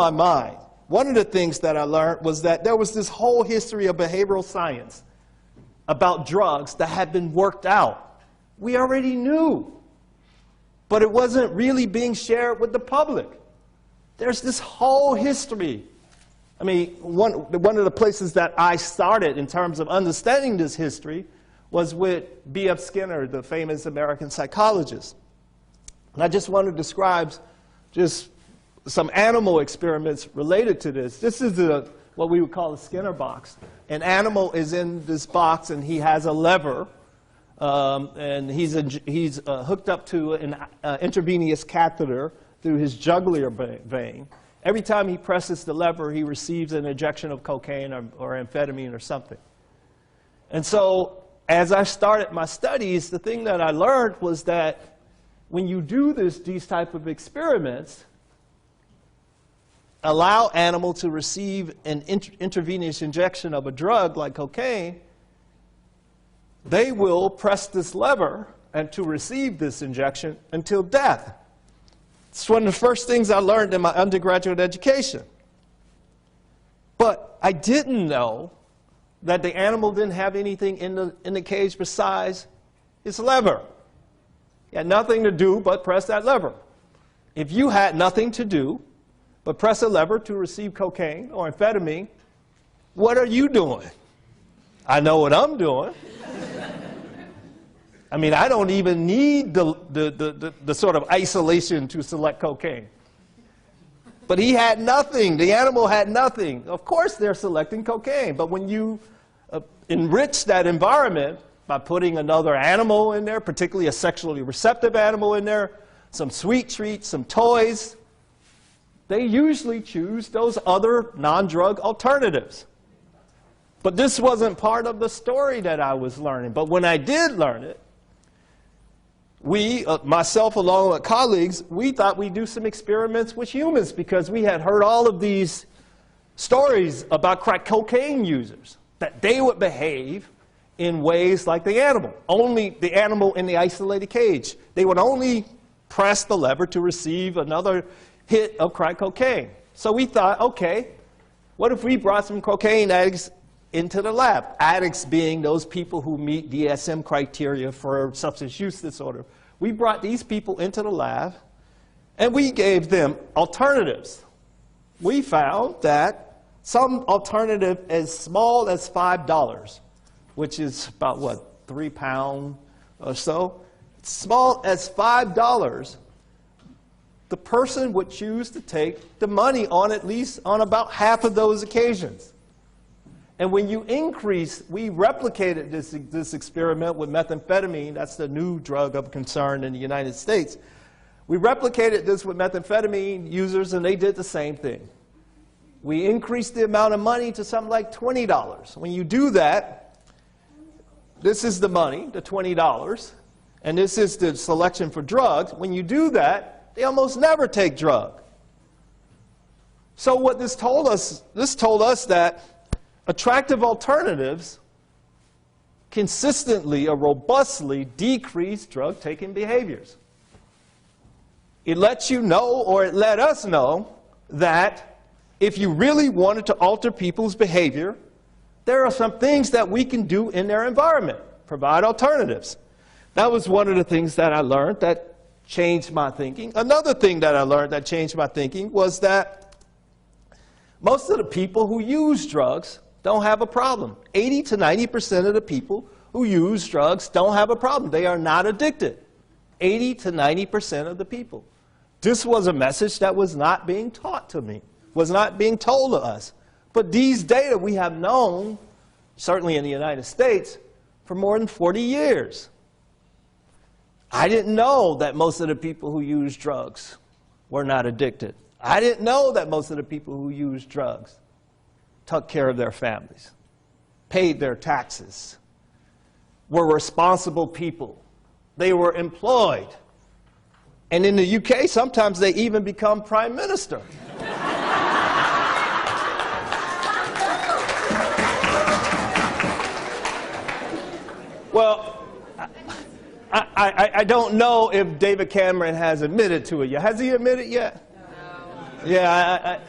my mind. One of the things that I learned was that there was this whole history of behavioral science about drugs that had been worked out. We already knew, but it wasn't really being shared with the public. There's this whole history. I mean, one of the places that I started in terms of understanding this history was with B.F. Skinner, the famous American psychologist. And I just want to describe just some animal experiments related to this. This is what we would call a Skinner box. An animal is in this box, and he has a lever, and he's hooked up to an intravenous catheter through his jugular vein. Every time he presses the lever, he receives an injection of cocaine or amphetamine or something. And so as I started my studies, the thing that I learned was that when you do these type of experiments, allow animal to receive an intravenous injection of a drug like cocaine, they will press this lever and to receive this injection until death. It's one of the first things I learned in my undergraduate education. But I didn't know that the animal didn't have anything in the cage besides its lever. He had nothing to do but press that lever. If you had nothing to do but press a lever to receive cocaine or amphetamine, what are you doing? I know what I'm doing. I mean, I don't even need the sort of isolation to select cocaine. But he had nothing. The animal had nothing. Of course they're selecting cocaine. But when you enrich that environment by putting another animal in there, particularly a sexually receptive animal in there, some sweet treats, some toys, they usually choose those other non-drug alternatives. But this wasn't part of the story that I was learning. But when I did learn it, we, myself along with colleagues, we thought we'd do some experiments with humans because we had heard all of these stories about crack cocaine users, that they would behave in ways like the animal. Only the animal in the isolated cage. They would only press the lever to receive another hit of crack cocaine. So we thought, okay, what if we brought some cocaine addicts into the lab? Addicts being those people who meet DSM criteria for substance use disorder. We brought these people into the lab, and we gave them alternatives. We found that some alternative as small as $5, which is about, what, 3 pounds or so, small as $5, the person would choose to take the money on at least on about half of those occasions. And when you increase, we replicated this experiment with methamphetamine. That's the new drug of concern in the United States. We replicated this with methamphetamine users, and they did the same thing. We increased the amount of money to something like $20. When you do that, this is the money, the $20, and this is the selection for drugs. When you do that, they almost never take drug. So what this told us that attractive alternatives consistently or robustly decrease drug-taking behaviors. It lets you know, or it let us know, that if you really wanted to alter people's behavior, there are some things that we can do in their environment, provide alternatives. That was one of the things that I learned that changed my thinking. Another thing that I learned that changed my thinking was that most of the people who use drugs don't have a problem. 80 to 90% of the people who use drugs don't have a problem. They are not addicted. 80 to 90% of the people. This was a message that was not being taught to me, was not being told to us. But these data we have known, certainly in the United States, for more than 40 years. I didn't know that most of the people who use drugs were not addicted. I didn't know that most of the people who use drugs took care of their families, paid their taxes, were responsible people. They were employed. And in the UK, sometimes they even become prime minister. Well, I don't know if David Cameron has admitted to it yet. Has he admitted yet? No. Yeah,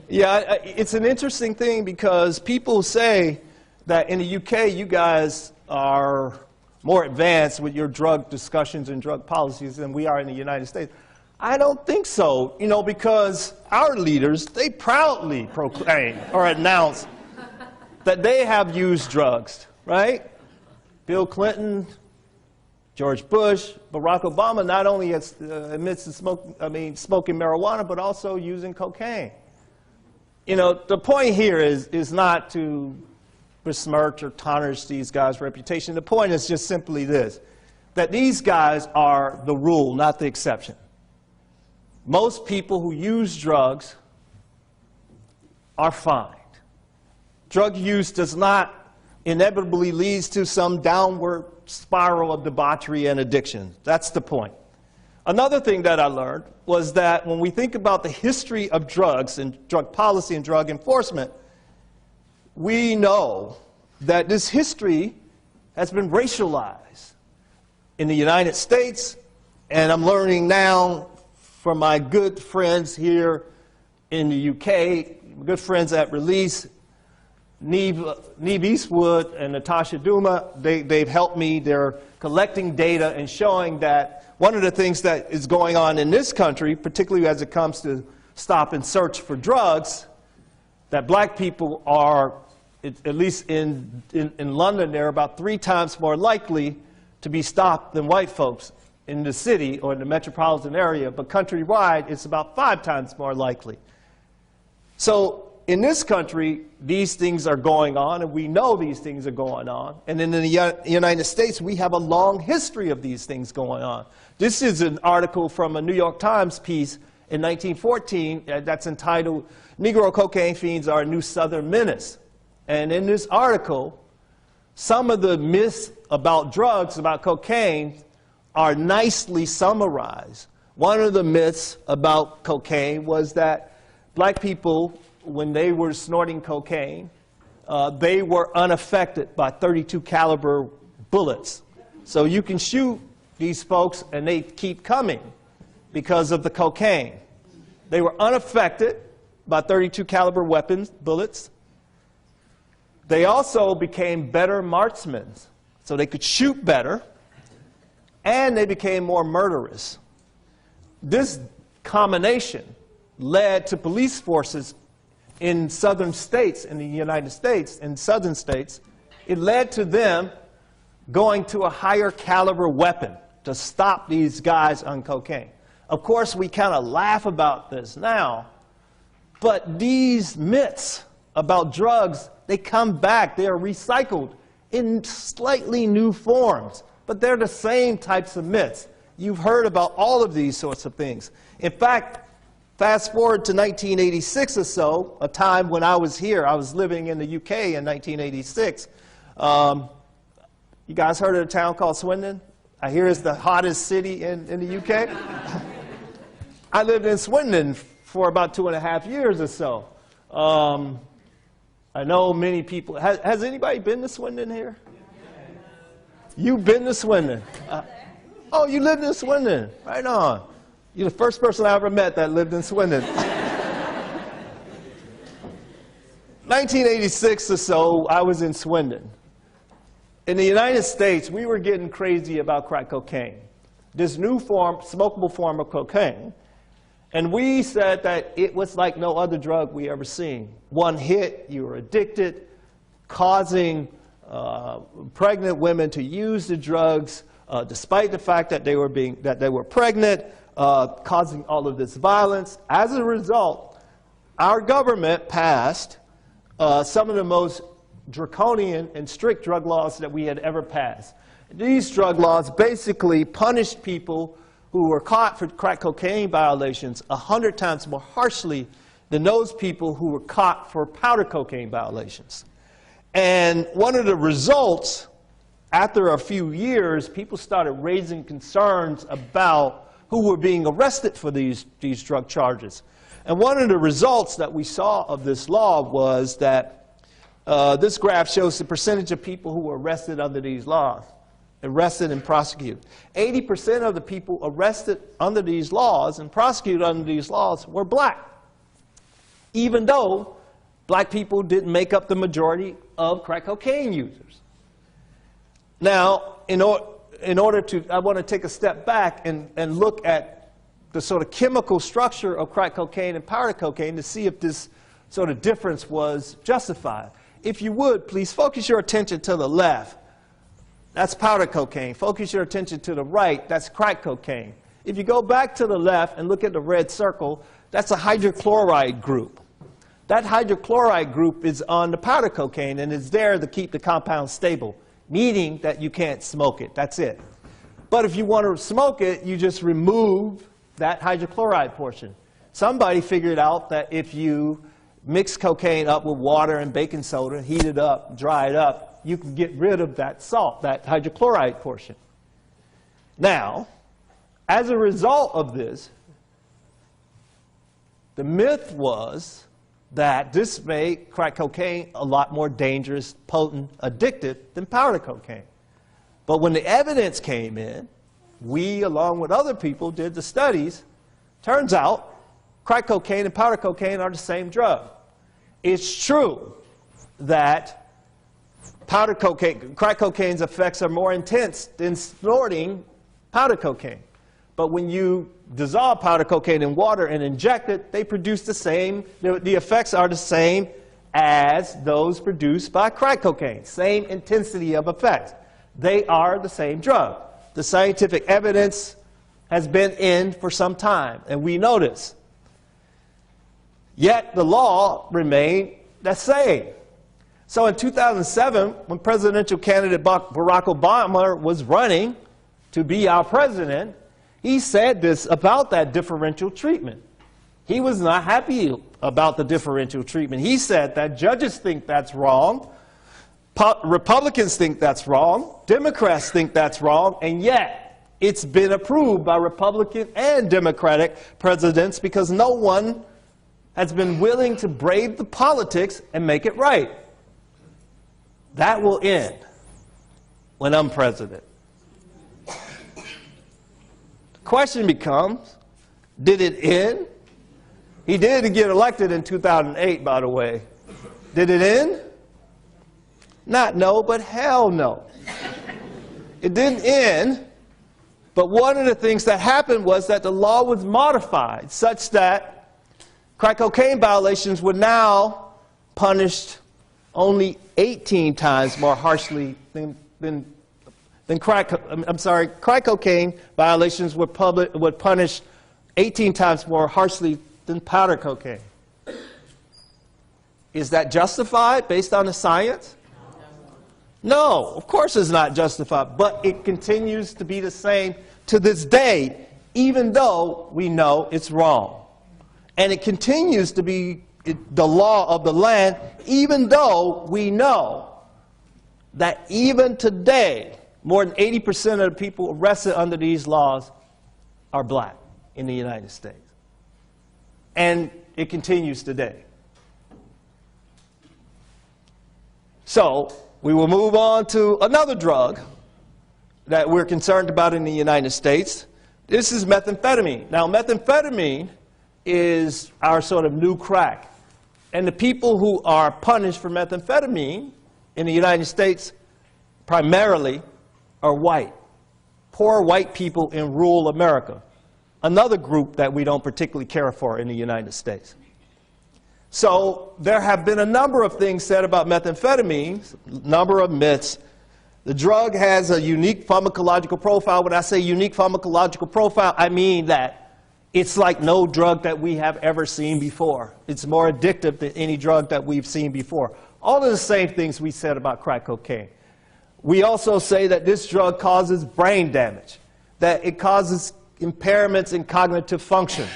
Yeah, it's an interesting thing because people say that in the UK, you guys are more advanced with your drug discussions and drug policies than we are in the United States. I don't think so, you know, because our leaders, they proudly proclaim or announce that they have used drugs, right? Bill Clinton, George Bush, Barack Obama not only admits to smoking marijuana, but also using cocaine. You know, the point here is not to besmirch or tarnish these guys' reputation. The point is just simply this, that these guys are the rule, not the exception. Most people who use drugs are fined. Drug use does not inevitably lead to some downward spiral of debauchery and addiction. That's the point. Another thing that I learned was that when we think about the history of drugs and drug policy and drug enforcement, we know that this history has been racialized in the United States, and I'm learning now from my good friends here in the UK, good friends at Release, Neve Eastwood and Natasha Duma, they've helped me. They're collecting data and showing that one of the things that is going on in this country, particularly as it comes to stop and search for drugs, that black people are, at least in London, they're about 3 times more likely to be stopped than white folks in the city or in the metropolitan area, but countrywide, it's about 5 times more likely. So in this country, these things are going on, and we know these things are going on. And in the United States, we have a long history of these things going on. This is an article from a New York Times piece in 1914 that's entitled, "Negro Cocaine Fiends Are a New Southern Menace." And in this article, some of the myths about drugs, about cocaine, are nicely summarized. One of the myths about cocaine was that black people, when they were snorting cocaine, they were unaffected by .32 caliber bullets. So you can shoot these folks and they keep coming because of the cocaine. They were unaffected by .32 caliber weapons, bullets. They also became better marksmen, so they could shoot better, and they became more murderous. This combination led to police forces in southern states, in the United States, in southern states. It led to them going to a higher caliber weapon to stop these guys on cocaine. Of course, we kind of laugh about this now, but these myths about drugs, they come back. They are recycled in slightly new forms, but they're the same types of myths. You've heard about all of these sorts of things. In fact, fast forward to 1986 or so, a time when I was here. I was living in the UK in 1986. You guys heard of a town called Swindon? I hear it's the hottest city in the UK. I lived in Swindon for about 2.5 years or so. I know many people. Has anybody been to Swindon here? You've been to Swindon. Oh, you lived in Swindon. Right on. You're the first person I ever met that lived in Swindon. 1986 or so, I was in Swindon. In the United States, we were getting crazy about crack cocaine, this new form, smokable form of cocaine. And we said that it was like no other drug we ever seen. One hit, you were addicted, causing pregnant women to use the drugs, despite the fact that they were pregnant, causing all of this violence. As a result, our government passed some of the most draconian and strict drug laws that we had ever passed. These drug laws basically punished people who were caught for crack cocaine violations 100 times more harshly than those people who were caught for powder cocaine violations. And one of the results, after a few years, people started raising concerns about who were being arrested for these drug charges. And one of the results that we saw of this law was that this graph shows the percentage of people who were arrested under these laws, arrested and prosecuted. 80% of the people arrested under these laws and prosecuted under these laws were black. even though black people didn't make up the majority of crack cocaine users. Now, in order to, I want to take a step back and look at the sort of chemical structure of crack cocaine and powder cocaine to see if this sort of difference was justified. If you would, please focus your attention to the left. That's powder cocaine. Focus your attention to the right. That's crack cocaine. If you go back to the left and look at the red circle, that's a hydrochloride group. That hydrochloride group is on the powder cocaine and is there to keep the compound stable, meaning that you can't smoke it. That's it. But if you want to smoke it, you just remove that hydrochloride portion. Somebody figured out that if you mix cocaine up with water and baking soda, heat it up, dry it up, you can get rid of that salt, that hydrochloride portion. Now, as a result of this, the myth was that this made crack cocaine a lot more dangerous, potent, addictive than powder cocaine. But when the evidence came in, we, along with other people, did the studies. Turns out, crack cocaine and powder cocaine are the same drug. It's true that crack cocaine's effects are more intense than snorting powder cocaine. But when you dissolve powder cocaine in water and inject it, they produce the same, the effects are the same as those produced by crack cocaine. Same intensity of effects. They are the same drug. The scientific evidence has been in for some time, and we know this. Yet the law remained the same. So in 2007, when presidential candidate Barack Obama was running to be our president, he said this about that differential treatment. He was not happy about the differential treatment. He said that judges think that's wrong, Republicans think that's wrong, Democrats think that's wrong, and yet it's been approved by Republican and Democratic presidents because no one has been willing to brave the politics and make it right. That will end when I'm president. The question becomes, did it end? He did get elected in 2008, by the way. Did it end? Not no, but hell no. It didn't end, but one of the things that happened was that the law was modified such that crack cocaine violations were now punished only 18 times more harshly than crack cocaine violations were punished 18 times more harshly than powder cocaine. Is that justified based on the science? No, of course it's not justified, but it continues to be the same to this day, even though we know it's wrong. And it continues to be the law of the land, even though we know that even today, more than 80% of the people arrested under these laws are black in the United States. And it continues today. So we will move on to another drug that we're concerned about in the United States. This is methamphetamine. Now, methamphetamine is our sort of new crack. And the people who are punished for methamphetamine in the United States primarily are white. Poor white people in rural America. Another group that we don't particularly care for in the United States. So there have been a number of things said about methamphetamine, a number of myths. The drug has a unique pharmacological profile. When I say unique pharmacological profile, I mean that it's like no drug that we have ever seen before. It's more addictive than any drug that we've seen before. All of the same things we said about crack cocaine. We also say that this drug causes brain damage, that it causes impairments in cognitive function.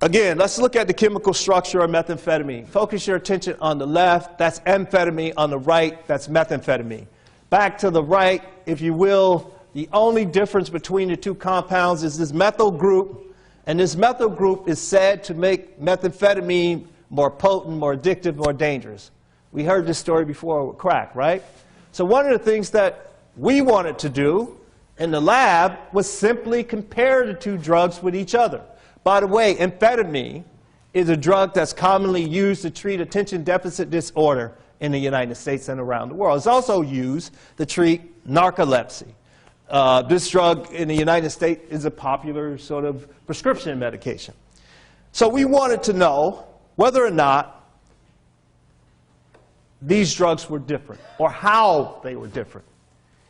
Again, let's look at the chemical structure of methamphetamine. Focus your attention on the left. That's amphetamine. On the right, that's methamphetamine. Back to the right, if you will, the only difference between the two compounds is this methyl group. And this methyl group is said to make methamphetamine more potent, more addictive, more dangerous. We heard this story before with crack, right? So one of the things that we wanted to do in the lab was simply compare the two drugs with each other. By the way, amphetamine is a drug that's commonly used to treat attention deficit disorder in the United States and around the world. It's also used to treat narcolepsy. This drug in the United States is a popular sort of prescription medication. So we wanted to know whether or not these drugs were different, or how they were different.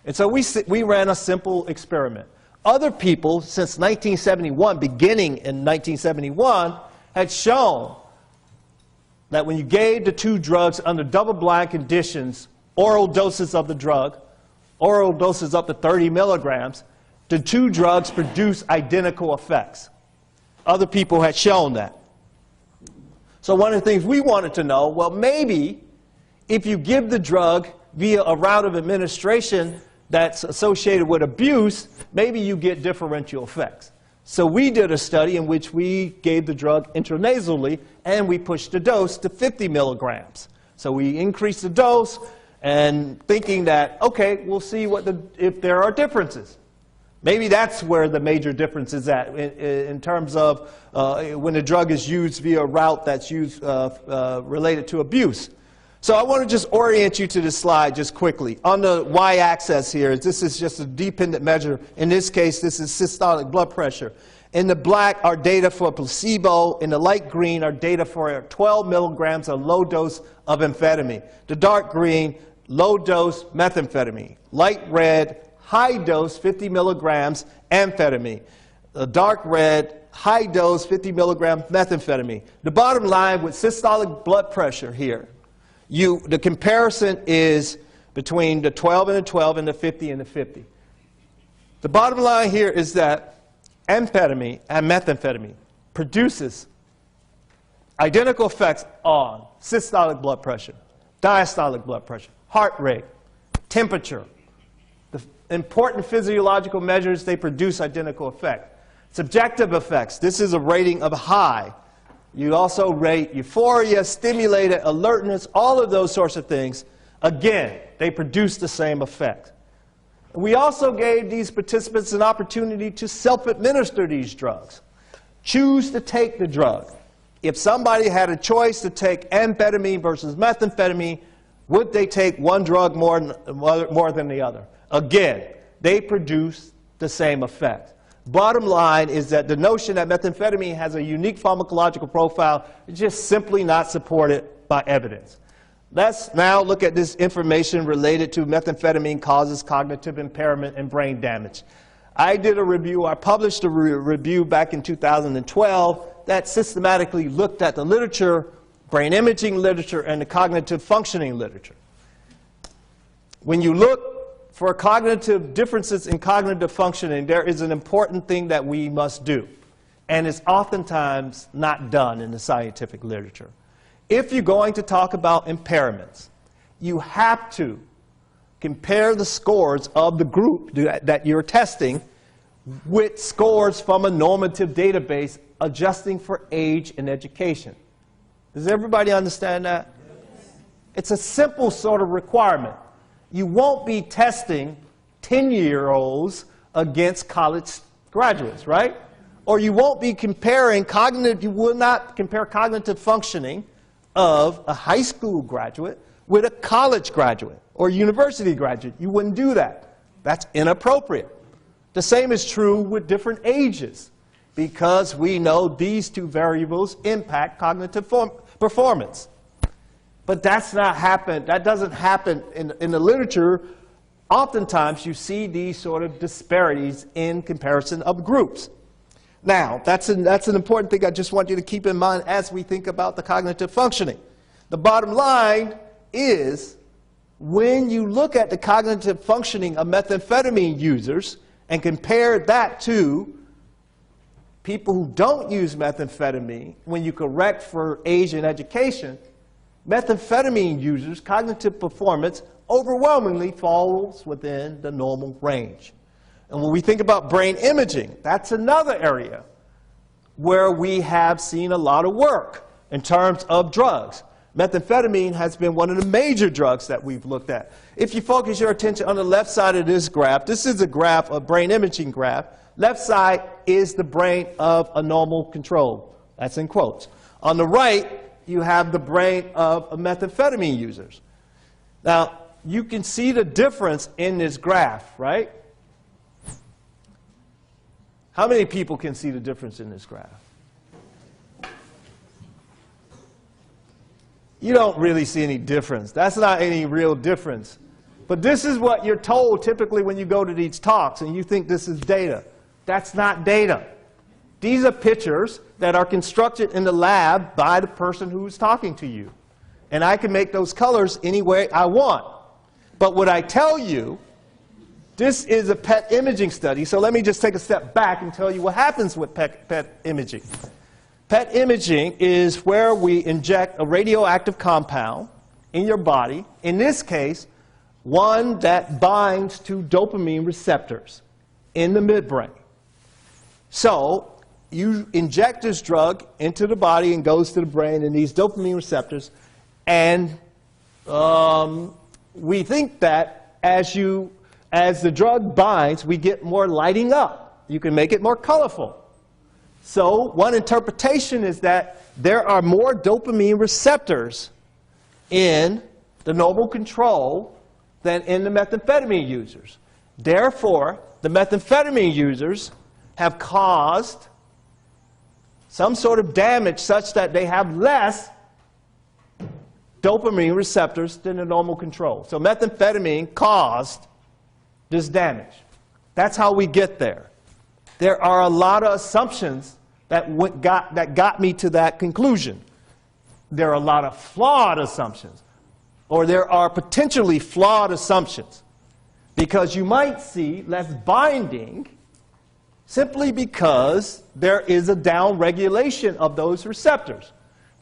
And so we ran a simple experiment. Other people, since 1971, beginning in 1971, had shown that when you gave the two drugs under double-blind conditions, oral doses of the drug, oral doses up to 30 milligrams, the two drugs produce identical effects. Other people had shown that. So one of the things we wanted to know, well, maybe if you give the drug via a route of administration that's associated with abuse, maybe you get differential effects. So we did a study in which we gave the drug intranasally, and we pushed the dose to 50 milligrams. So we increased the dose, and thinking that, okay, we'll see if there are differences. Maybe that's where the major difference is at in terms of when the drug is used via a route that's used related to abuse. So I want to just orient you to this slide just quickly. On the y-axis here, this is just a dependent measure. In this case, this is systolic blood pressure. In the black are data for placebo. In the light green are data for 12 milligrams of low dose of amphetamine. The dark green, low dose methamphetamine. Light red, high dose 50 milligrams amphetamine. The dark red, high dose 50 milligrams methamphetamine. The bottom line with systolic blood pressure here, the comparison is between the 12 and the 12 and the 50 and the 50. The bottom line here is that amphetamine and methamphetamine produces identical effects on systolic blood pressure, diastolic blood pressure, heart rate, temperature. The important physiological measures, they produce identical effect. Subjective effects, this is a rating of high. You also rate euphoria, stimulated alertness, all of those sorts of things. Again, they produce the same effect. We also gave these participants an opportunity to self-administer these drugs. Choose to take the drug. If somebody had a choice to take amphetamine versus methamphetamine, would they take one drug more than the other? Again, they produce the same effect. Bottom line is that the notion that methamphetamine has a unique pharmacological profile is just simply not supported by evidence. Let's now look at this information related to methamphetamine causes cognitive impairment and brain damage. I did a review, I published a review back in 2012 that systematically looked at the literature, brain imaging literature, and the cognitive functioning literature. When you look for cognitive differences in cognitive functioning, there is an important thing that we must do, and it's oftentimes not done in the scientific literature. If you're going to talk about impairments, you have to compare the scores of the group that you're testing with scores from a normative database adjusting for age and education. Does everybody understand that? It's a simple sort of requirement. You won't be testing 10-year-olds against college graduates, right? Or you won't be comparing you will not compare cognitive functioning of a high school graduate with a college graduate or university graduate. You wouldn't do that. That's inappropriate. The same is true with different ages, because we know these two variables impact cognitive performance. But that doesn't happen in the literature. Oftentimes you see these sort of disparities in comparison of groups. Now, that's an important thing I just want you to keep in mind as we think about the cognitive functioning. The bottom line is, when you look at the cognitive functioning of methamphetamine users and compare that to people who don't use methamphetamine, when you correct for age and education, methamphetamine users' cognitive performance overwhelmingly falls within the normal range. And when we think about brain imaging, that's another area where we have seen a lot of work in terms of drugs. Methamphetamine has been one of the major drugs that we've looked at. If you focus your attention on the left side of this graph, this is a graph, a brain imaging graph. Left side is the brain of a normal control That's in quotes. On the right, you have the brain of methamphetamine users. Now, you can see the difference in this graph, right? How many people can see the difference in this graph? You don't really see any difference. That's not any real difference. But this is what you're told typically when you go to these talks and you think this is data. That's not data. These are pictures that are constructed in the lab by the person who's talking to you. And I can make those colors any way I want. But what I tell you, this is a PET imaging study. So let me just take a step back and tell you what happens with PET imaging. PET imaging is where we inject a radioactive compound in your body, in this case, one that binds to dopamine receptors in the midbrain. So you inject this drug into the body and goes to the brain and these dopamine receptors, and we think that as the drug binds, we get more lighting up. You can make it more colorful. So one interpretation is that there are more dopamine receptors in the normal control than in the methamphetamine users. Therefore, the methamphetamine users have caused some sort of damage such that they have less dopamine receptors than the normal control. So methamphetamine caused this damage. That's how we get there. There are a lot of assumptions that got me to that conclusion. There are a lot of flawed assumptions, or there are potentially flawed assumptions, because you might see less binding simply because there is a downregulation of those receptors.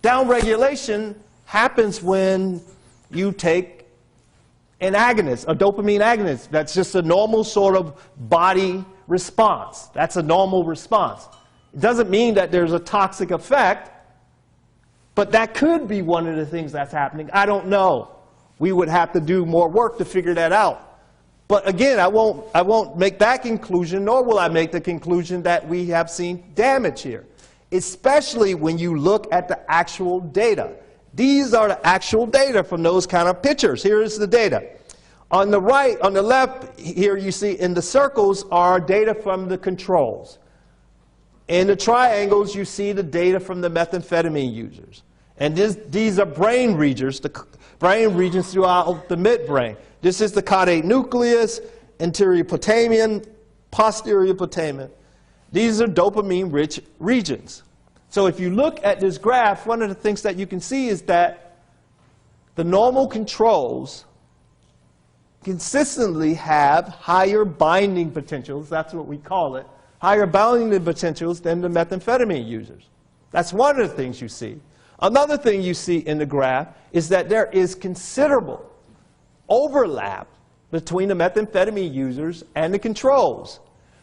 Downregulation happens when you take an agonist, a dopamine agonist. That's just a normal sort of body response. That's a normal response. It doesn't mean that there's a toxic effect, but that could be one of the things that's happening. I don't know. We would have to do more work to figure that out. But again, I won't make that conclusion, nor will I make the conclusion that we have seen damage here, especially when you look at the actual data. These are the actual data from those kind of pictures. Here is the data. On the right, on the left, here you see in the circles are data from the controls. In the triangles, you see the data from the methamphetamine users. And these are brain regions, the brain regions throughout the midbrain. This is the caudate nucleus, anterior putamen, posterior putamen. These are dopamine-rich regions. So if you look at this graph, one of the things that you can see is that the normal controls consistently have higher binding potentials, that's what we call it, higher binding potentials than the methamphetamine users. That's one of the things you see. Another thing you see in the graph is that there is considerable overlap between the methamphetamine users and the controls.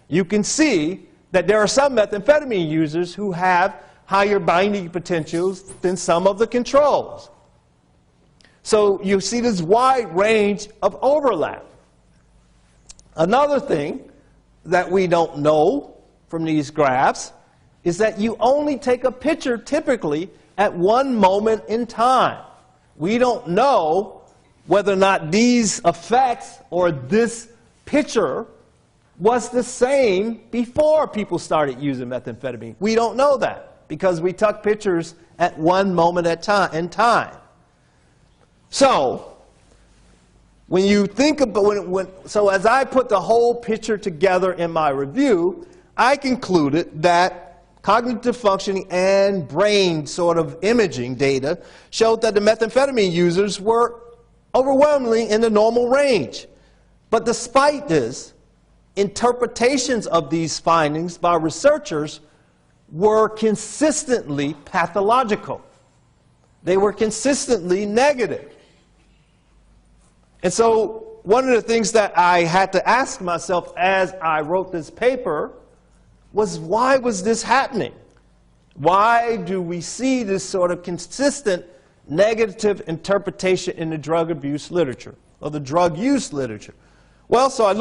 You can see that there are some methamphetamine users who have higher binding potentials than some of the controls. So you see this wide range of overlap. Another thing that we don't know from these graphs is that you only take a picture typically at one moment in time. We don't know whether or not these effects or this picture was the same before people started using methamphetamine. We don't know that because we took pictures at one moment in time. So when you think about so as I put the whole picture together in my review, I concluded that cognitive functioning and brain sort of imaging data showed that the methamphetamine users were overwhelmingly in the normal range. But despite this, interpretations of these findings by researchers were consistently pathological. They were consistently negative. And so one of the things that I had to ask myself as I wrote this paper was, why was this happening? Why do we see this sort of consistent negative interpretation in the drug abuse literature, or the drug use literature? Well, so I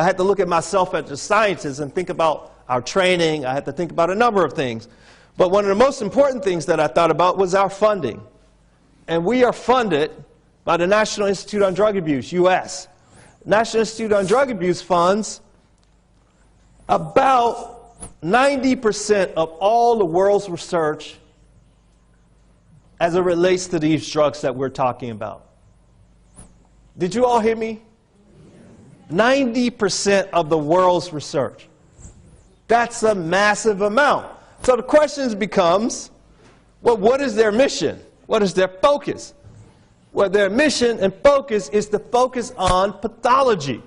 had to look at myself as a scientist and think about our training. I had to think about a number of things. But one of the most important things that I thought about was our funding. And we are funded by the National Institute on Drug Abuse, U.S. National Institute on Drug Abuse funds about 90% of all the world's research as it relates to these drugs that we're talking about. Did you all hear me? 90% of the world's research. That's a massive amount. So the question becomes, well, what is their mission? What is their focus? Well, their mission and focus is to focus on pathology,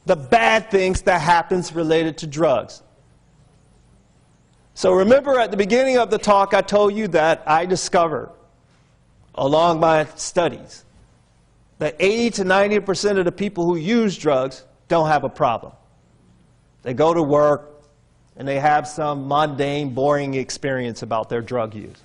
the bad things that happens related to drugs. So remember at the beginning of the talk I told you that I discovered, along my studies, that 80 to 90% of the people who use drugs don't have a problem. They go to work and they have some mundane, boring experience about their drug use.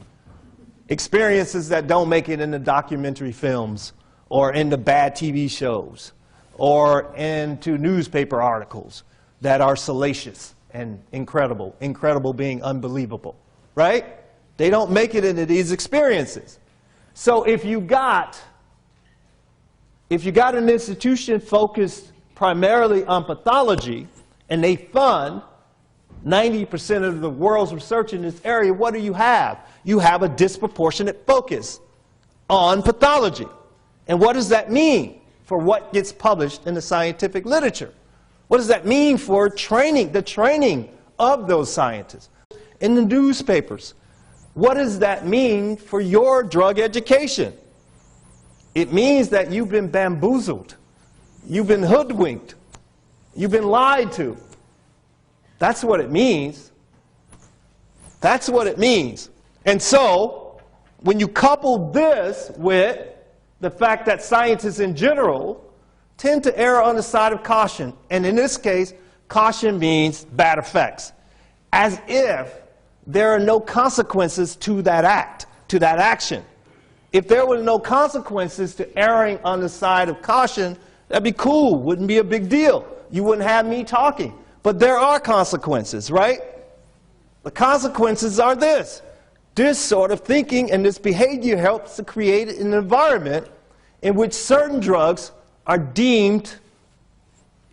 Experiences that don't make it into documentary films or into bad TV shows or into newspaper articles that are salacious and incredible, incredible being unbelievable, right? They don't make it into these experiences. So if you got an institution focused primarily on pathology and they fund 90% of the world's research in this area, what do you have? You have a disproportionate focus on pathology. And what does that mean for what gets published in the scientific literature? What does that mean for training, the training of those scientists? In the newspapers, what does that mean for your drug education? It means that you've been bamboozled. You've been hoodwinked. You've been lied to. That's what it means. That's what it means. And so, when you couple this with the fact that scientists in general tend to err on the side of caution, and in this case, caution means bad effects, as if there are no consequences to that act, to that action. If there were no consequences to erring on the side of caution, that'd be cool, wouldn't be a big deal. You wouldn't have me talking. But there are consequences, right? The consequences are this. This sort of thinking and this behavior helps to create an environment in which certain drugs are deemed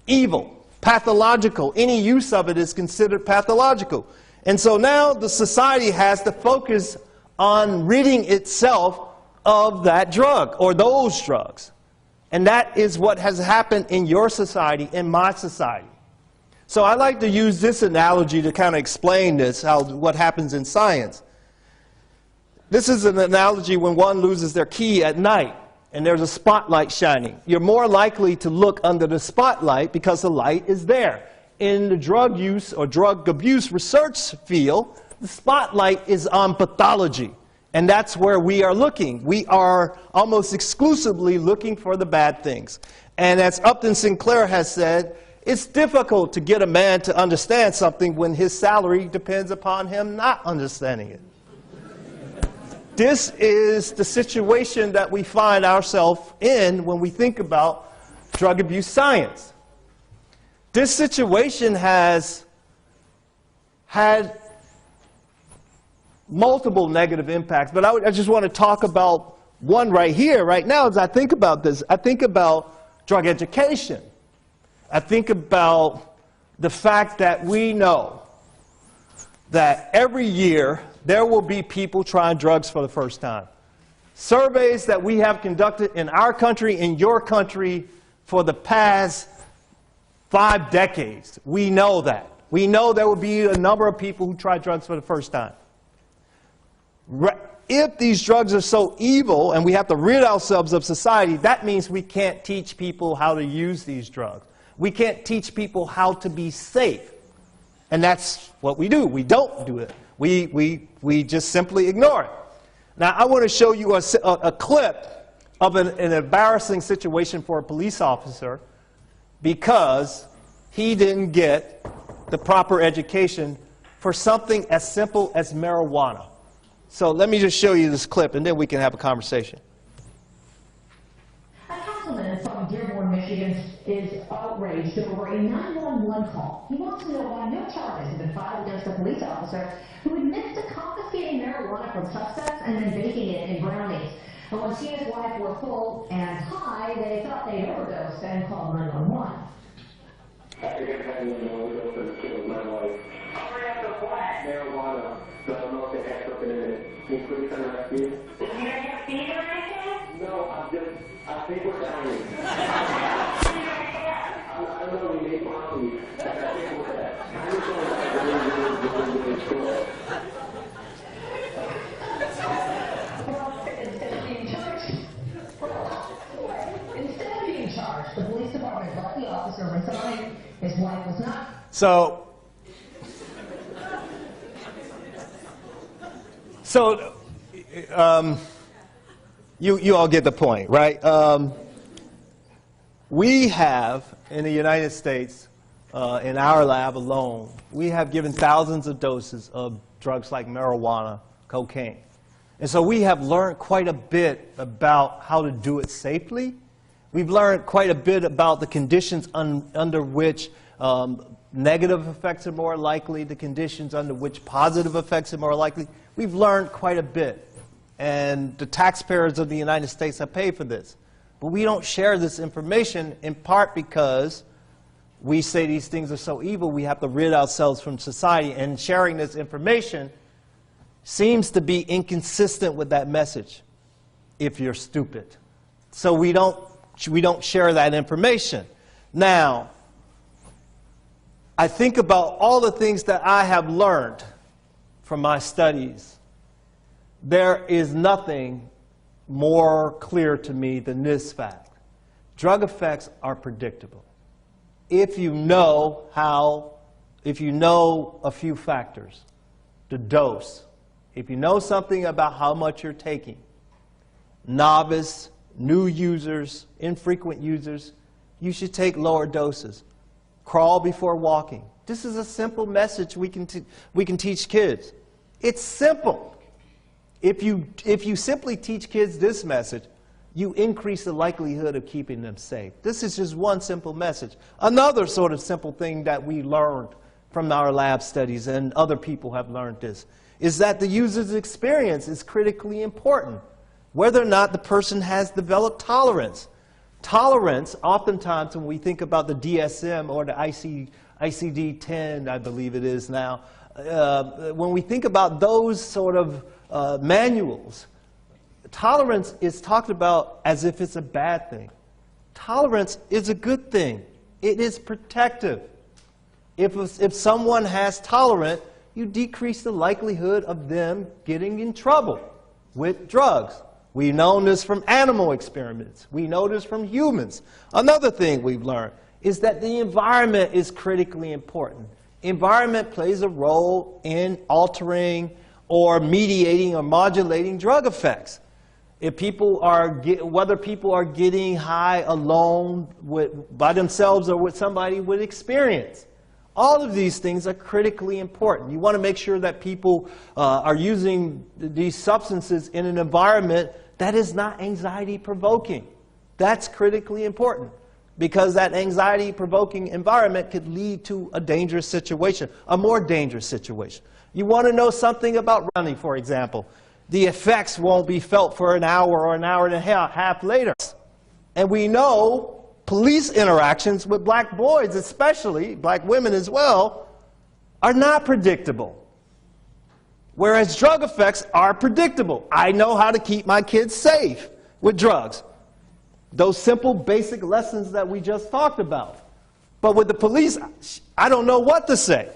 evil, pathological. Any use of it is considered pathological. And so now the society has to focus on ridding itself of that drug or those drugs. And that is what has happened in your society, in my society. So I like to use this analogy to kind of explain this, what happens in science. This is an analogy when one loses their key at night and there's a spotlight shining. You're more likely to look under the spotlight because the light is there. In the drug use or drug abuse research field, the spotlight is on pathology. And that's where we are looking. We are almost exclusively looking for the bad things. And as Upton Sinclair has said, it's difficult to get a man to understand something when his salary depends upon him not understanding it. This is the situation that we find ourselves in when we think about drug abuse science. This situation has had multiple negative impacts, but I just want to talk about one right here, right now, as I think about this. I think about drug education. I think about the fact that we know that every year there will be people trying drugs for the first time. Surveys that we have conducted in our country, in your country, for the past 5 decades, we know that. We know there will be a number of people who try drugs for the first time. If these drugs are so evil and we have to rid ourselves of society, that means we can't teach people how to use these drugs. We can't teach people how to be safe. And that's what we do. We don't do it. We just simply ignore it. Now, I want to show you a clip of an embarrassing situation for a police officer because he didn't get the proper education for something as simple as marijuana. So let me just show you this clip, and then we can have a conversation. A councilman from Dearborn, Michigan is outraged over a 911 call. He wants to know why no charges have been filed against a police officer who admits to confiscating confiscating marijuana from suspects and then baking it in brownies. And when he and his wife were full and high, they thought they'd overdosed and called 911. I think I've had an overdose and killed my wife. Overdose of what? Marijuana. So I don't know if it has something in it. Can you please send a rescue? You guys have fever or anything? No, I think we're dying. I don't know, we made coffee. I think we're dead. I just don't like really cool. Instead of being charged, the police department let the officer resign. His wife was not. So you all get the point, right? We have, in the United States, in our lab alone, we have given thousands of doses of drugs like marijuana, cocaine. And so we have learned quite a bit about how to do it safely. We've learned quite a bit about the conditions under which negative effects are more likely, the conditions under which positive effects are more likely. We've learned quite a bit. And the taxpayers of the United States have paid for this. But we don't share this information in part because we say these things are so evil, we have to rid ourselves from society. And sharing this information seems to be inconsistent with that message, if you're stupid. So we don't share that information. Now, I think about all the things that I have learned from my studies. There is nothing more clear to me than this fact. Drug effects are predictable. If you know a few factors, the dose, if you know something about how much you're taking, novice, new users, infrequent users, you should take lower doses. Crawl before walking. This is a simple message we can teach kids. It's simple. If you simply teach kids this message, you increase the likelihood of keeping them safe. This is just one simple message. Another sort of simple thing that we learned from our lab studies, and other people have learned this, is that the user's experience is critically important. Whether or not the person has developed tolerance. Tolerance, oftentimes when we think about the DSM or the ICD-10, I believe it is now, when we think about those sort of manuals, tolerance is talked about as if it's a bad thing. Tolerance is a good thing. It is protective. If someone has tolerance, you decrease the likelihood of them getting in trouble with drugs. We've known this from animal experiments. We know this from humans. Another thing we've learned is that the environment is critically important. Environment plays a role in altering or mediating or modulating drug effects. If people are whether people are getting high alone, by themselves, or with somebody with experience. All of these things are critically important. You want to make sure that people are using these substances in an environment that is not anxiety-provoking. That's critically important, because that anxiety-provoking environment could lead to a dangerous situation, a more dangerous situation. You want to know something about running, for example. The effects won't be felt for an hour or an hour and a half later. And we know police interactions with black boys, especially, black women as well, are not predictable. Whereas drug effects are predictable. I know how to keep my kids safe with drugs. Those simple, basic lessons that we just talked about. But with the police, I don't know what to say.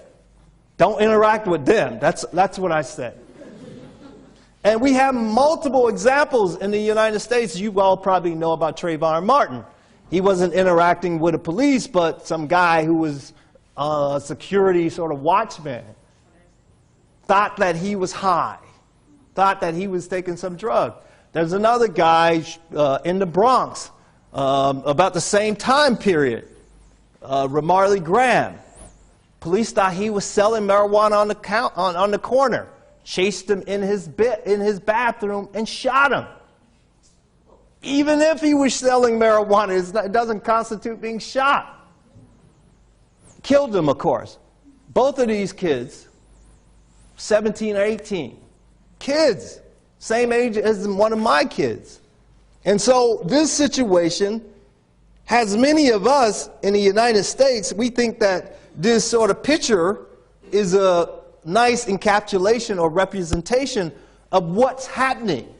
Don't interact with them. That's what I said. And we have multiple examples in the United States. You all probably know about Trayvon Martin. He wasn't interacting with the police, but some guy who was a security sort of watchman thought that he was high, thought that he was taking some drug. There's another guy in the Bronx about the same time period, Ramarley Graham. Police thought he was selling marijuana on the corner, chased him in his bathroom and shot him. Even if he was selling marijuana, it doesn't constitute being shot. Killed him, of course. Both of these kids, 17 or 18, kids, same age as one of my kids. And so this situation has many of us in the United States, we think that this sort of picture is a nice encapsulation or representation of what's happening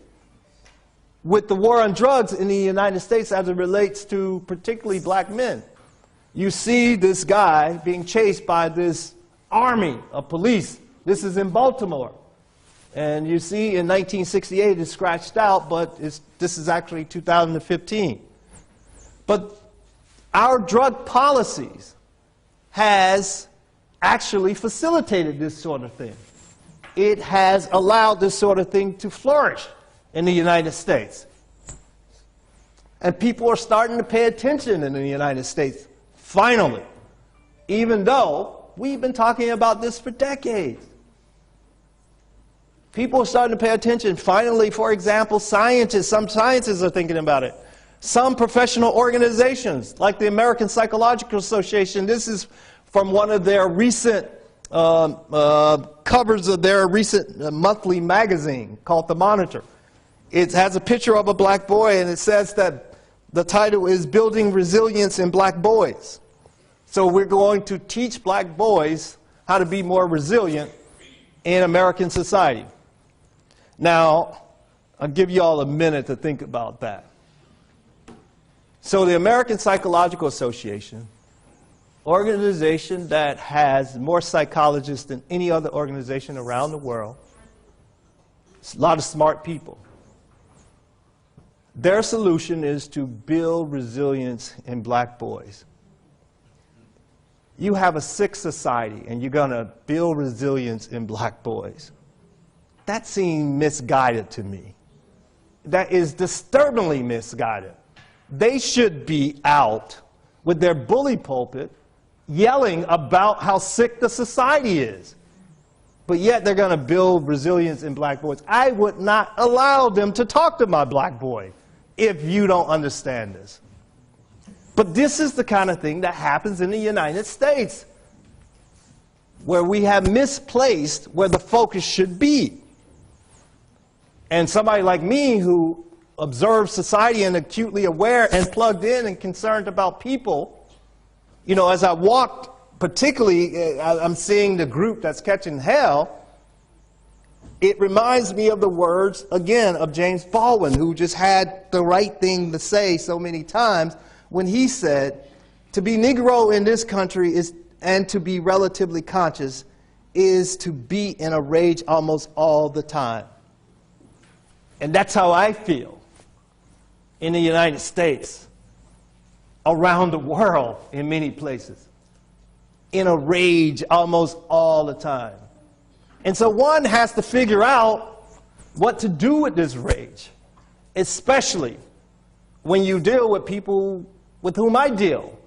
with the war on drugs in the United States as it relates to particularly black men. You see this guy being chased by this army of police. This is in Baltimore. And you see in 1968 it's scratched out, but this is actually 2015. But our drug policies has actually facilitated this sort of thing. It has allowed this sort of thing to flourish in the United States. And people are starting to pay attention in the United States, finally, even though we've been talking about this for decades. People are starting to pay attention. Finally, for example, some scientists are thinking about it. Some professional organizations, like the American Psychological Association, this is from one of their recent covers of their recent monthly magazine called The Monitor. It has a picture of a black boy, and it says that the title is Building Resilience in Black Boys. So we're going to teach black boys how to be more resilient in American society. Now, I'll give you all a minute to think about that. So the American Psychological Association, organization that has more psychologists than any other organization around the world, a lot of smart people. Their solution is to build resilience in black boys. You have a sick society and you're going to build resilience in black boys. That seemed misguided to me. That is disturbingly misguided. They should be out with their bully pulpit yelling about how sick the society is. But yet they're going to build resilience in black boys. I would not allow them to talk to my black boy if you don't understand this. But this is the kind of thing that happens in the United States, where we have misplaced where the focus should be. And somebody like me who observes society and acutely aware and plugged in and concerned about people, you know, as I walked, particularly, I'm seeing the group that's catching hell. It reminds me of the words, again, of James Baldwin, who just had the right thing to say so many times when he said, to be Negro in this country is, and to be relatively conscious is to be in a rage almost all the time. And that's how I feel in the United States, around the world in many places, in a rage almost all the time. And so one has to figure out what to do with this rage, especially when you deal with people with whom I deal.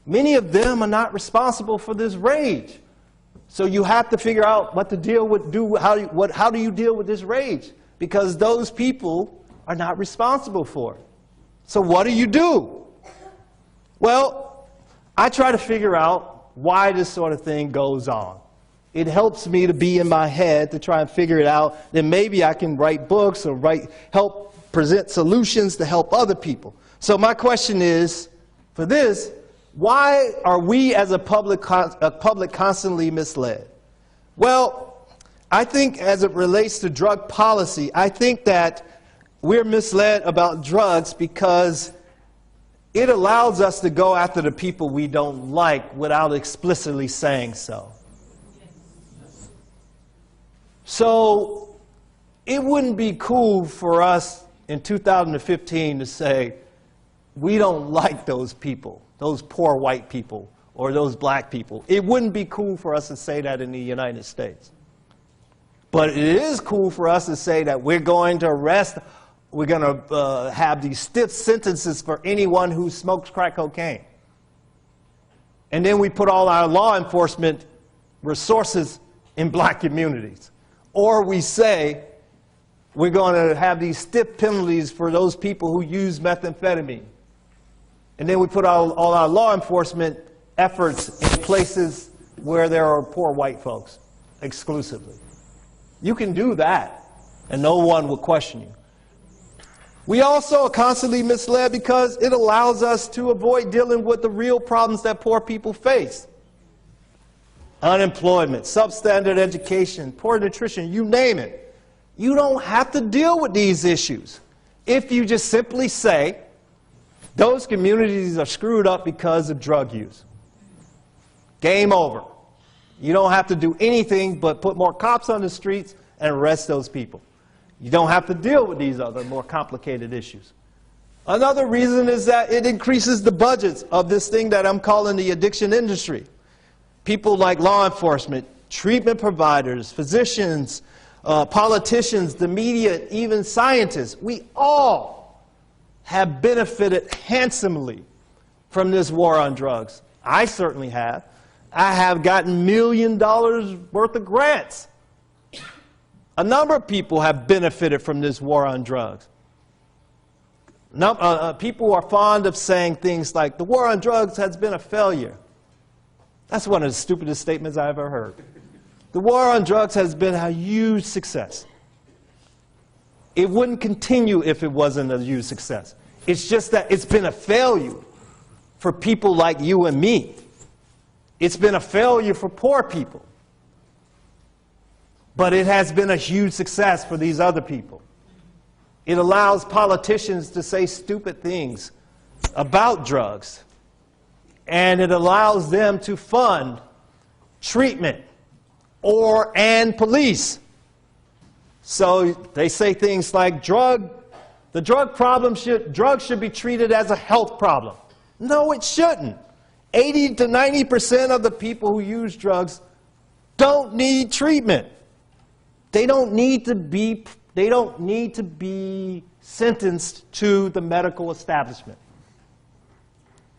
Many of them are not responsible for this rage. So you have to figure out what to deal with, how do you deal with this rage? Because those people are not responsible for it. So what do? Well, I try to figure out why this sort of thing goes on. It helps me to be in my head to try and figure it out. Then maybe I can write books or help present solutions to help other people. So my question is, for this, why are we as a public constantly misled? Well, I think as it relates to drug policy, I think that we're misled about drugs because it allows us to go after the people we don't like without explicitly saying so. So it wouldn't be cool for us in 2015 to say, we don't like those people, those poor white people, or those black people. It wouldn't be cool for us to say that in the United States. But it is cool for us to say that we're going to arrest, we're going to have these stiff sentences for anyone who smokes crack cocaine. And then we put all our law enforcement resources in black communities. Or we say we're going to have these stiff penalties for those people who use methamphetamine. And then we put all our law enforcement efforts in places where there are poor white folks exclusively. You can do that. and no one will question you. We also are constantly misled because it allows us to avoid dealing with the real problems that poor people face. Unemployment, substandard education, poor nutrition, you name it. You don't have to deal with these issues if you just simply say, those communities are screwed up because of drug use. Game over. You don't have to do anything but put more cops on the streets and arrest those people. You don't have to deal with these other more complicated issues. Another reason is that it increases the budgets of this thing that I'm calling the addiction industry. People like law enforcement, treatment providers, physicians, politicians, the media, even scientists, we all have benefited handsomely from this war on drugs. I certainly have. I have gotten $1 million worth of grants. A number of people have benefited from this war on drugs. People are fond of saying things like, the war on drugs has been a failure. That's one of the stupidest statements I've ever heard. The war on drugs has been a huge success. It wouldn't continue if it wasn't a huge success. It's just that it's been a failure for people like you and me. It's been a failure for poor people. But it has been a huge success for these other people. It allows politicians to say stupid things about drugs. And it allows them to fund treatment and police. So they say things like drugs should be treated as a health problem. No, it shouldn't. 80 to 90% of the people who use drugs don't need treatment. They don't need to be sentenced to the medical establishment.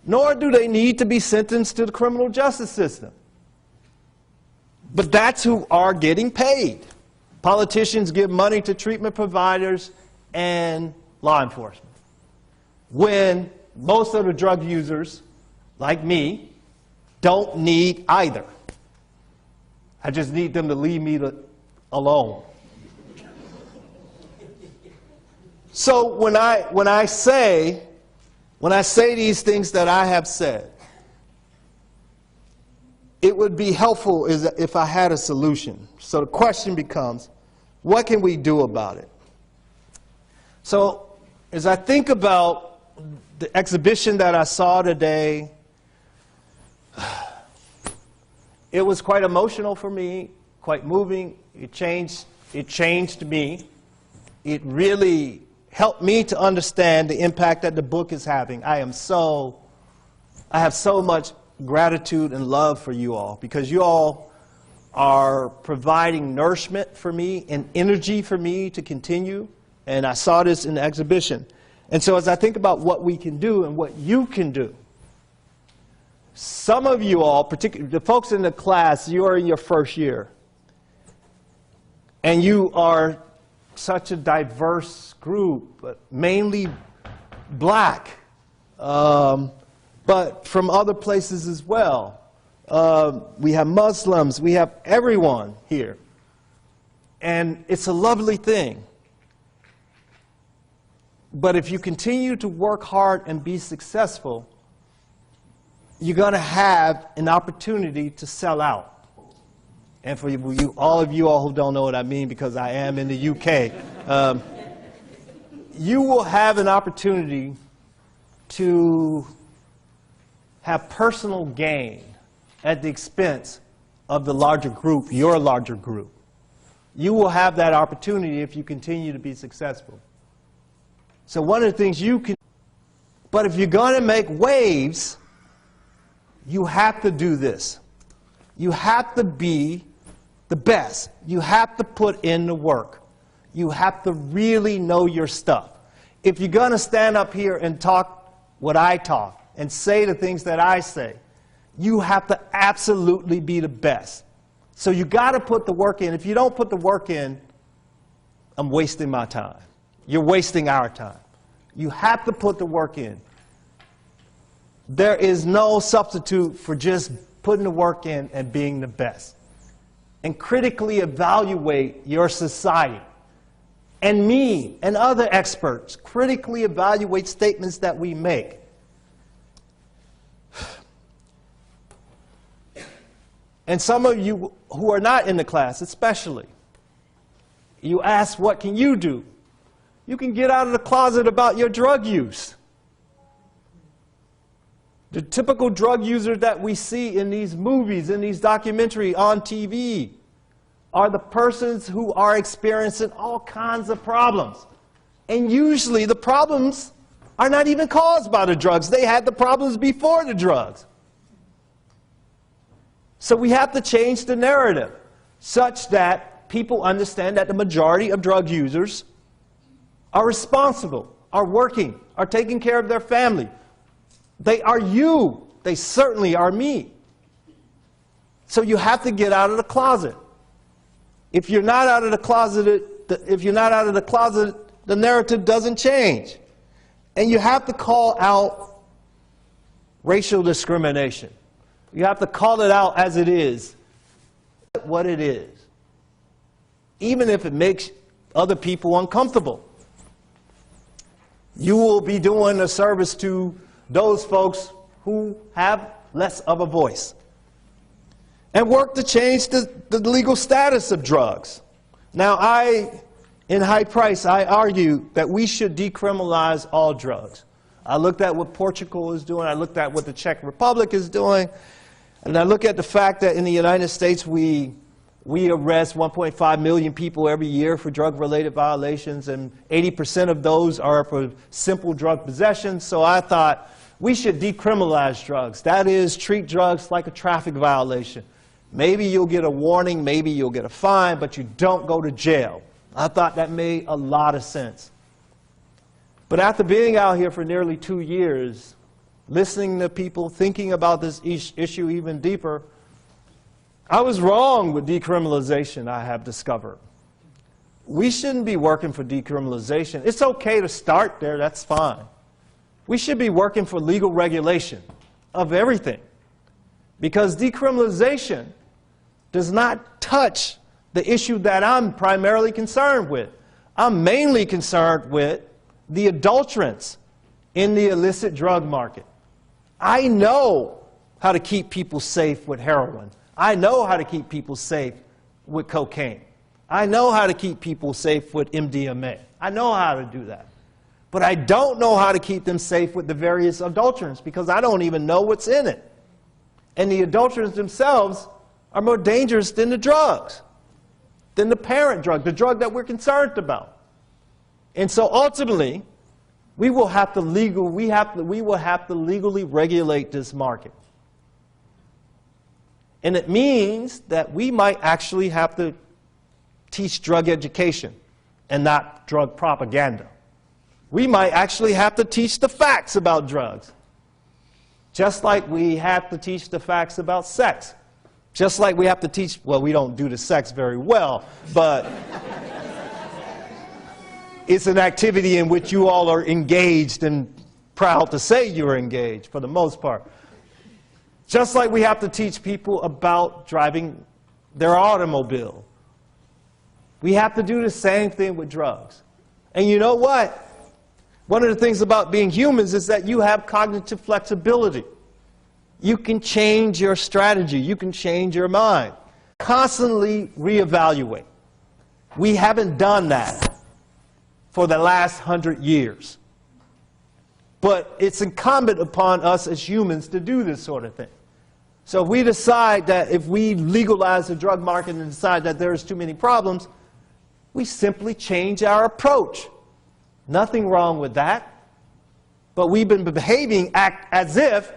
Nor do they need to be sentenced to the criminal justice system. But that's who are getting paid. Politicians give money to treatment providers and law enforcement. When most of the drug users, like me, don't need either. I just need them to leave me alone. So when I say these things that I have said, it would be helpful if I had a solution. So the question becomes, what can we do about it? So as I think about the exhibition that I saw today, it was quite emotional for me, quite moving. It changed me. It really helped me to understand the impact that the book is having. I have so much gratitude and love for you all, because you all are providing nourishment for me and energy for me to continue. And I saw this in the exhibition. And so as I think about what we can do and what you can do, some of you all, particularly the folks in the class, you are in your first year. And you are such a diverse group, but mainly black, but from other places as well. We have Muslims, we have everyone here. And it's a lovely thing. But if you continue to work hard and be successful, you're going to have an opportunity to sell out. And for all of you who don't know what I mean, because I am in the UK, you will have an opportunity to have personal gain at the expense of the larger group, your larger group. You will have that opportunity if you continue to be successful. So one of the things you can, but if you're going to make waves, you have to do this. You have to be the best. You have to put in the work. You have to really know your stuff. If you're going to stand up here and talk what I talk and say the things that I say, you have to absolutely be the best. So you got to put the work in. If you don't put the work in, I'm wasting my time. You're wasting our time. You have to put the work in. There is no substitute for just putting the work in and being the best. And critically evaluate your society. and me and other experts critically evaluate statements that we make. And some of you who are not in the class especially, you ask, what can you do? You can get out of the closet about your drug use. The typical drug users that we see in these movies, in these documentaries, on TV, are the persons who are experiencing all kinds of problems. And usually the problems are not even caused by the drugs. They had the problems before the drugs. So we have to change the narrative such that people understand that the majority of drug users are responsible, are working, are taking care of their family. They are you. They certainly are me. So you have to get out of the closet. If you're not out of the closet, the narrative doesn't change. And you have to call out racial discrimination. You have to call it out as it is, what it is, even if it makes other people uncomfortable. You will be doing a service to those folks who have less of a voice. And work to change the legal status of drugs. Now, in High Price, I argue that we should decriminalize all drugs. I looked at what Portugal is doing, I looked at what the Czech Republic is doing, and I look at the fact that in the United States we arrest 1.5 million people every year for drug-related violations, and 80% of those are for simple drug possession. So I thought we should decriminalize drugs. That is, treat drugs like a traffic violation. Maybe you'll get a warning, maybe you'll get a fine, but you don't go to jail. I thought that made a lot of sense. But after being out here for nearly 2 years, listening to people, thinking about this issue even deeper, I was wrong with decriminalization, I have discovered. We shouldn't be working for decriminalization. It's okay to start there, that's fine. We should be working for legal regulation of everything. Because decriminalization does not touch the issue that I'm primarily concerned with. I'm mainly concerned with the adulterants in the illicit drug market. I know how to keep people safe with heroin. I know how to keep people safe with cocaine. I know how to keep people safe with MDMA. I know how to do that. But I don't know how to keep them safe with the various adulterants because I don't even know what's in it. And the adulterants themselves are more dangerous than the drugs, than the parent drug, the drug that we're concerned about. And so ultimately, we will have to legally regulate this market. And it means that we might actually have to teach drug education and not drug propaganda. We might actually have to teach the facts about drugs. Just like we have to teach the facts about sex. Just like we have to teach, well, we don't do the sex very well, but it's an activity in which you all are engaged and proud to say you're engaged for the most part. Just like we have to teach people about driving their automobile. We have to do the same thing with drugs. And you know what? One of the things about being humans is that you have cognitive flexibility. You can change your strategy. You can change your mind. Constantly reevaluate. We haven't done that for the last 100 years. But it's incumbent upon us as humans to do this sort of thing. So if we decide that if we legalize the drug market and decide that there's too many problems, we simply change our approach. Nothing wrong with that. But we've been behaving as if,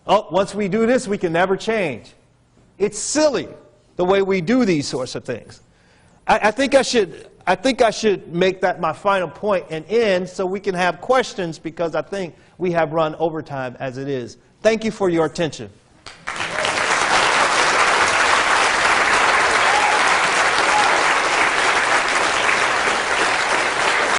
oh, once we do this, we can never change. It's silly the way we do these sorts of things. I think I should make that my final point and end so we can have questions because I think we have run overtime as it is. Thank you for your attention.